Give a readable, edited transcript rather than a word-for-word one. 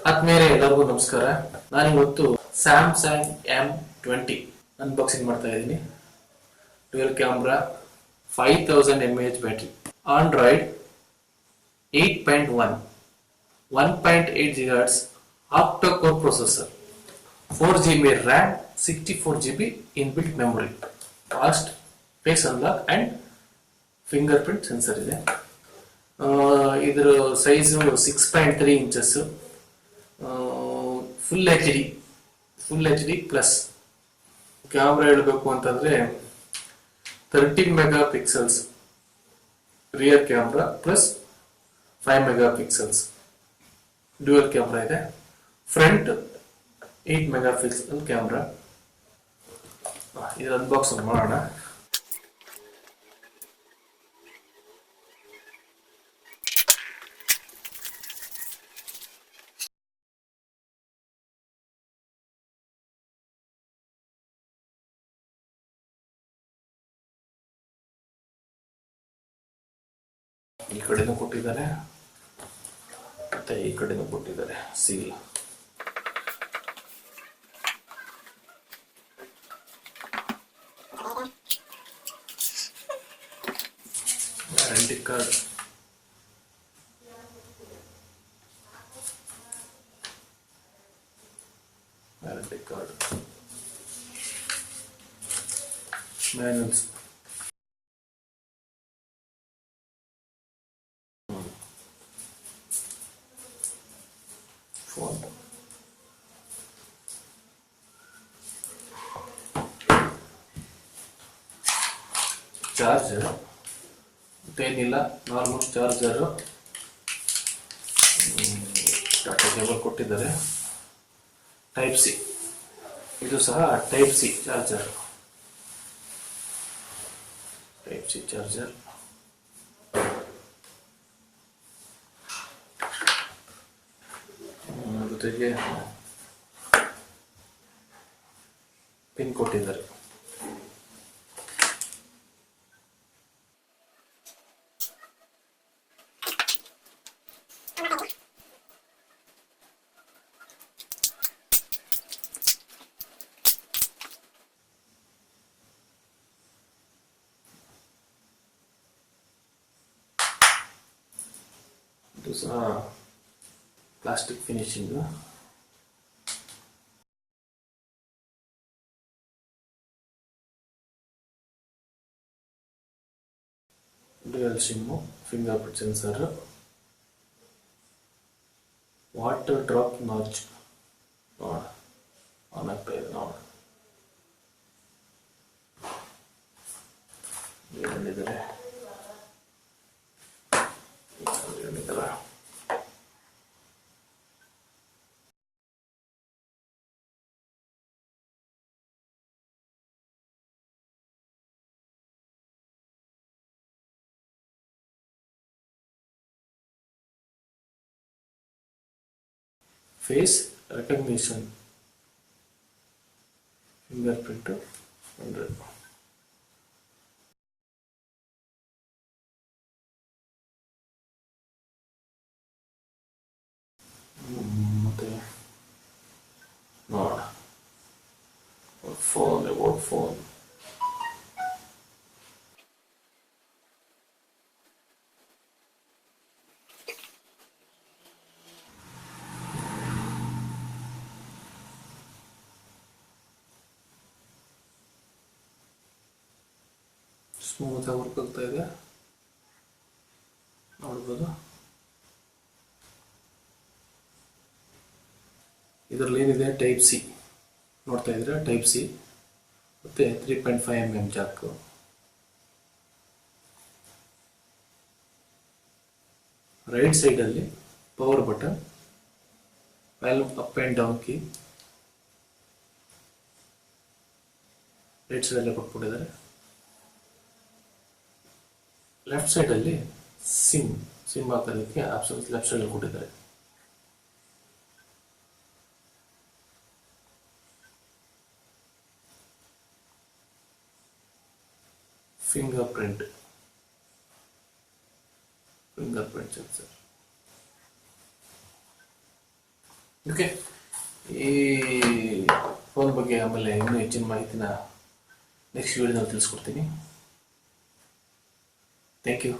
ಆದ್ಮೇಲೆ ಎಲ್ಲರಿಗೂ ನಮಸ್ಕಾರ. ನಾನಿವತ್ತು ಸ್ಯಾಮ್ಸಂಗ್ M20 ಅನ್ಬಾಕ್ಸಿಂಗ್ ಮಾಡ್ತಾ ಇದ್ದೀನಿ. Dual camera, 5000 mAh battery, Android 8.1, 1.8 GHz octa-core processor, 4 GB RAM, 64 GB inbuilt memory, fast face unlock and fingerprint sensor ಇದೆ. ಇದರ size 6.3 inches, full H D plus. Camera ಹೇಳಬೇಕು ಅಂತಂದ್ರೆ 13 megapixels rear camera plus 5 megapixels dual camera ಇದೆ. Front 8 megapixel camera. ಇದರ unboxing ಮಾಡೋಣ. ಈ ಕಡೆನೂ ಕೊಟ್ಟಿದ್ದಾರೆ ಮತ್ತೆ ಈ ಕಡೆನೂ ಕೊಟ್ಟಿದ್ದಾರೆ seal. Warranty card, manuals, phone, charger ಮತ್ತೇನಿಲ್ಲ, ನಾರ್ಮಲ್ ಚಾರ್ಜರು, ಟಾಟಾ ಕೇಬಲ್ ಕೊಟ್ಟಿದ್ದಾರೆ. ಟೈಪ್ ಸಿ, ಇದು ಸಹ ಟೈಪ್ ಸಿ ಚಾರ್ಜರ್. ಜೊತೆಗೆ ಪಿನ್ ಕೊಟ್ಟಿದ್ದಾರೆ. ಇದು ಸಹ plastic finishing. Dual sim, finger print sensor, water drop notch. ನೋಡ ಆನ್ ಆಗ್ತಾ ಇದೆ. ನೋಡ ಏನಿದ್ದಾರೆ ಫೇಸ್ ರೆಕಗ್ನಿಷನ್, ಫಿಂಗರ್ ಪ್ರಿಂಟ್ 100. ಮತ್ತೆ ನೋಡ ಫೋನ್ ಸ್ಮೂತ್ ಆಗಿ ವರ್ಕ್ ಆಗ್ತಾ ಇದೆ, ನೋಡ್ಬೋದು. ಇದರಲ್ಲಿ ಏನಿದೆ, ಟೈಪ್ ಸಿ ನೋಡ್ತಾ ಇದ್ರೆ, ಟೈಪ್ ಸಿ ಮತ್ತೆ 3.5 mm ಜಾಕ್. ರೈಟ್ ಸೈಡಲ್ಲಿ power button, volume up and down key right ಸೈಡಲ್ಲೇ ಕೊಟ್ಬಿಟ್ಟಿದ್ದಾರೆ. ಲೆಫ್ಟ್ ಸೈಡಲ್ಲಿ ಸಿಮ್ ಹಾಕೋದಕ್ಕೆ ಆಪ್ಷನ್ಸ್ ಲೆಫ್ಟ್ ಸೈಡಲ್ಲಿ ಕೊಟ್ಟಿದ್ದಾರೆ. fingerprint sensor. ಓಕೆ, ಈ ಫೋನ್ ಬಗ್ಗೆ ಆಮೇಲೆ ಇನ್ನೂ ಹೆಚ್ಚಿನ ಮಾಹಿತಿನ ನೆಕ್ಸ್ಟ್ ವಿಡಿಯೋದಲ್ಲಿ ತಿಳಿಸ್ಕೊಡ್ತೀನಿ. Thank you.